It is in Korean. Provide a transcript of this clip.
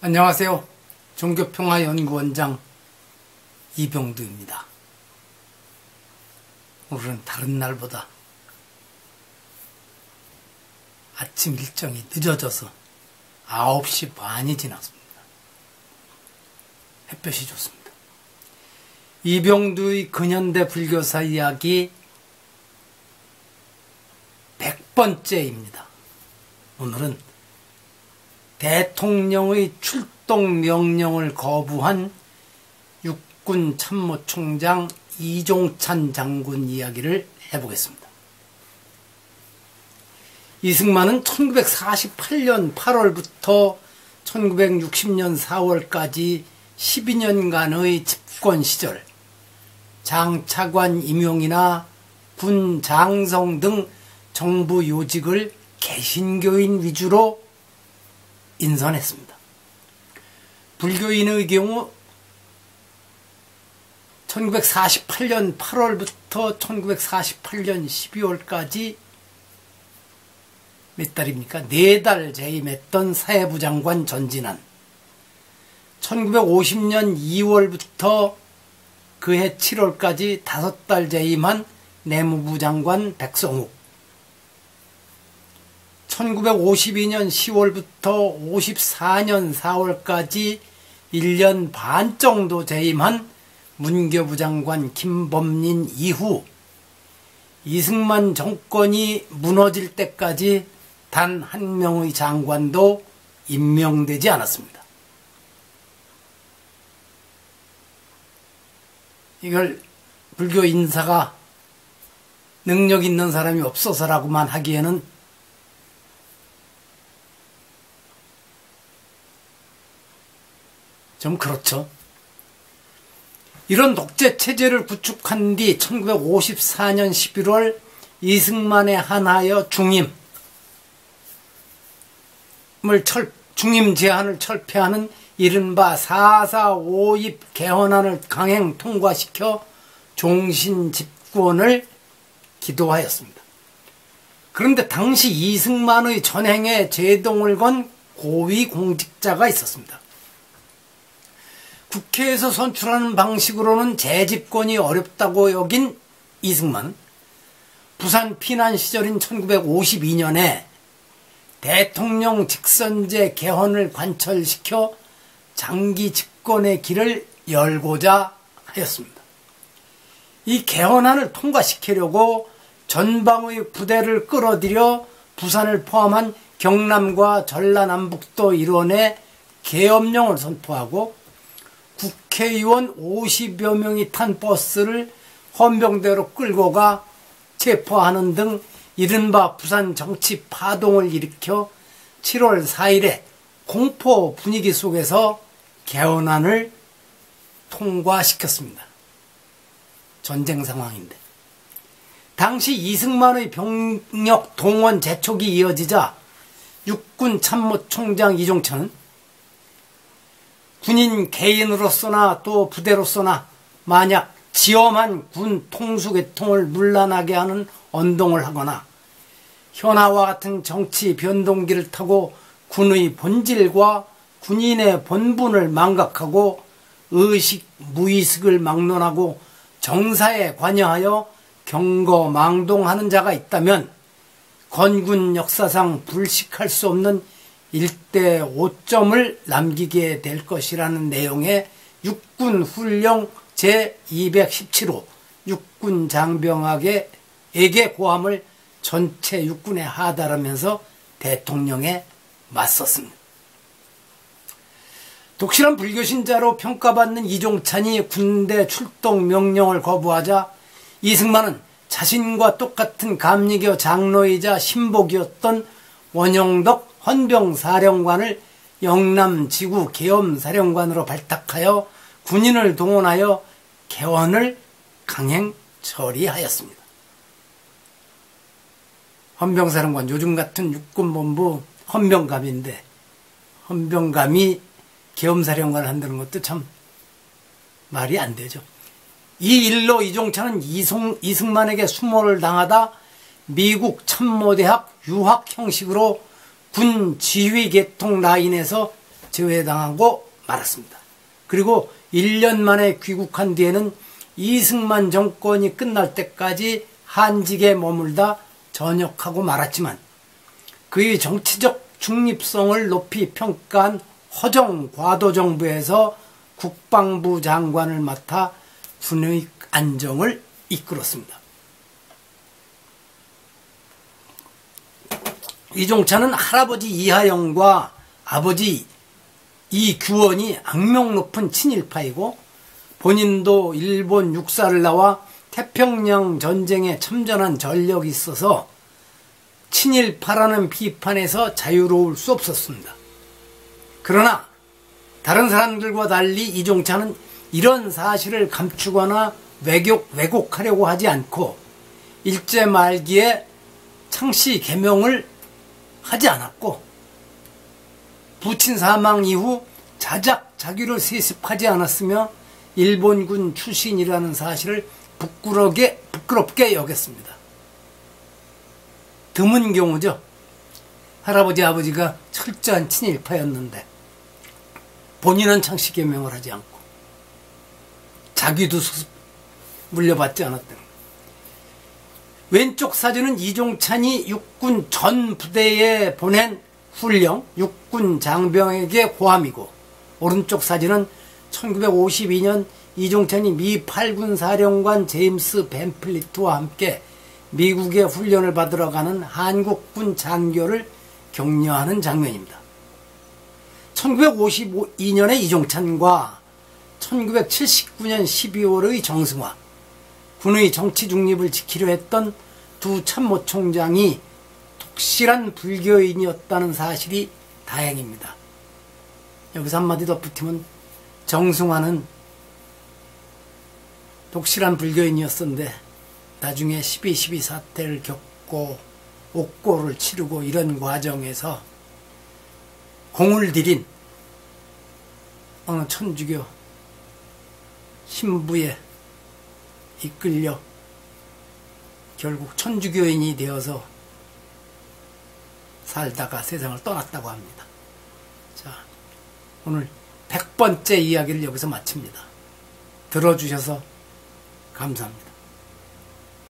안녕하세요. 종교평화연구원장 이병두입니다. 오늘은 다른 날보다 아침 일정이 늦어져서 9시 반이 지났습니다. 햇볕이 좋습니다. 이병두의 근현대 불교사 이야기 100번째입니다. 오늘은 대통령의 출동 명령을 거부한 육군 참모총장 이종찬 장군 이야기를 해보겠습니다. 이승만은 1948년 8월부터 1960년 4월까지 12년간의 집권 시절 장차관 임용이나 군 장성 등 정부 요직을 개신교인 위주로 인선했습니다. 불교인의 경우 1948년 8월부터 1948년 12월까지 몇 달입니까? 4달 재임했던 사회부 장관 전진안, 1950년 2월부터 그해 7월까지 5달 재임한 내무부 장관 백성욱, 1952년 10월부터 54년 4월까지 1년 반 정도 재임한 문교부 장관 김범린 이후 이승만 정권이 무너질 때까지 단 한 명의 장관도 임명되지 않았습니다. 이걸 불교 인사가 능력 있는 사람이 없어서라고만 하기에는 좀 그렇죠. 이런 독재 체제를 구축한 뒤 1954년 11월 이승만에 한하여 중임 제한을 철폐하는 이른바 4.4.5입 개헌안을 강행 통과시켜 종신 집권을 기도하였습니다. 그런데 당시 이승만의 전행에 제동을 건 고위 공직자가 있었습니다. 국회에서 선출하는 방식으로는 재집권이 어렵다고 여긴 이승만은 부산 피난 시절인 1952년에 대통령 직선제 개헌을 관철시켜 장기 집권의 길을 열고자 하였습니다. 이 개헌안을 통과시키려고 전방의 부대를 끌어들여 부산을 포함한 경남과 전라남북도 일원에 계엄령을 선포하고 국회의원 50여 명이 탄 버스를 헌병대로 끌고 가 체포하는 등 이른바 부산 정치 파동을 일으켜 7월 4일에 공포 분위기 속에서 개헌안을 통과시켰습니다. 전쟁 상황인데. 당시 이승만의 병력 동원 재촉이 이어지자 육군 참모총장 이종찬은 군인 개인으로서나 또 부대로서나 만약 지엄한 군 통수계통을 문란하게 하는 언동을 하거나 현아와 같은 정치 변동기를 타고 군의 본질과 군인의 본분을 망각하고 의식, 무의식을 막론하고 정사에 관여하여 경거망동하는 자가 있다면 건군 역사상 불식할 수 없는 일대 5점을 남기게 될 것이라는 내용의 육군훈령 제217호 육군장병학에게 고함을 전체 육군에 하달하면서 대통령에 맞섰습니다. 독실한 불교신자로 평가받는 이종찬이 군대 출동 명령을 거부하자 이승만은 자신과 똑같은 감리교 장로이자 신복이었던 원영덕 헌병사령관을 영남지구 계엄사령관으로 발탁하여 군인을 동원하여 개헌을 강행 처리하였습니다. 헌병사령관, 요즘 같은 육군본부 헌병감인데 헌병감이 계엄사령관을 한다는 것도 참 말이 안 되죠. 이 일로 이종찬은 이승만에게 수모를 당하다 미국 참모대학 유학 형식으로 군 지휘 계통 라인에서 제외당하고 말았습니다. 그리고 1년 만에 귀국한 뒤에는 이승만 정권이 끝날 때까지 한직에 머물다 전역하고 말았지만 그의 정치적 중립성을 높이 평가한 허정 과도정부에서 국방부 장관을 맡아 군의 안정을 이끌었습니다. 이종찬은 할아버지 이하영과 아버지 이규원이 악명 높은 친일파이고 본인도 일본 육사를 나와 태평양 전쟁에 참전한 전력이 있어서 친일파라는 비판에서 자유로울 수 없었습니다. 그러나 다른 사람들과 달리 이종찬은 이런 사실을 감추거나 왜곡하려고 하지 않고 일제 말기에 창씨 개명을 하지 않았고 부친 사망 이후 자작자규를 세습하지 않았으며 일본군 출신이라는 사실을 부끄럽게 여겼습니다. 드문 경우죠. 할아버지 아버지가 철저한 친일파였는데 본인은 창씨 개명을 하지 않고 자기도 물려받지 않았던. 왼쪽 사진은 이종찬이 육군 전 부대에 보낸 훈령 육군 장병에게 호함이고 오른쪽 사진은 1952년 이종찬이 미 8군 사령관 제임스 벤플리트와 함께 미국의 훈련을 받으러 가는 한국군 장교를 격려하는 장면입니다. 1952년의 이종찬과 1979년 12월의 정승화, 군의 정치 중립을 지키려 했던 두 참모총장이 독실한 불교인이었다는 사실이 다행입니다. 여기서 한마디 덧붙이면 정승화는 독실한 불교인이었었는데 나중에 12.12 사태를 겪고 옥고를 치르고 이런 과정에서 공을 들인 어느 천주교 신부에 이끌려 결국 천주교인이 되어서 살다가 세상을 떠났다고 합니다. 자, 오늘 100번째 이야기를 여기서 마칩니다. 들어주셔서 감사합니다.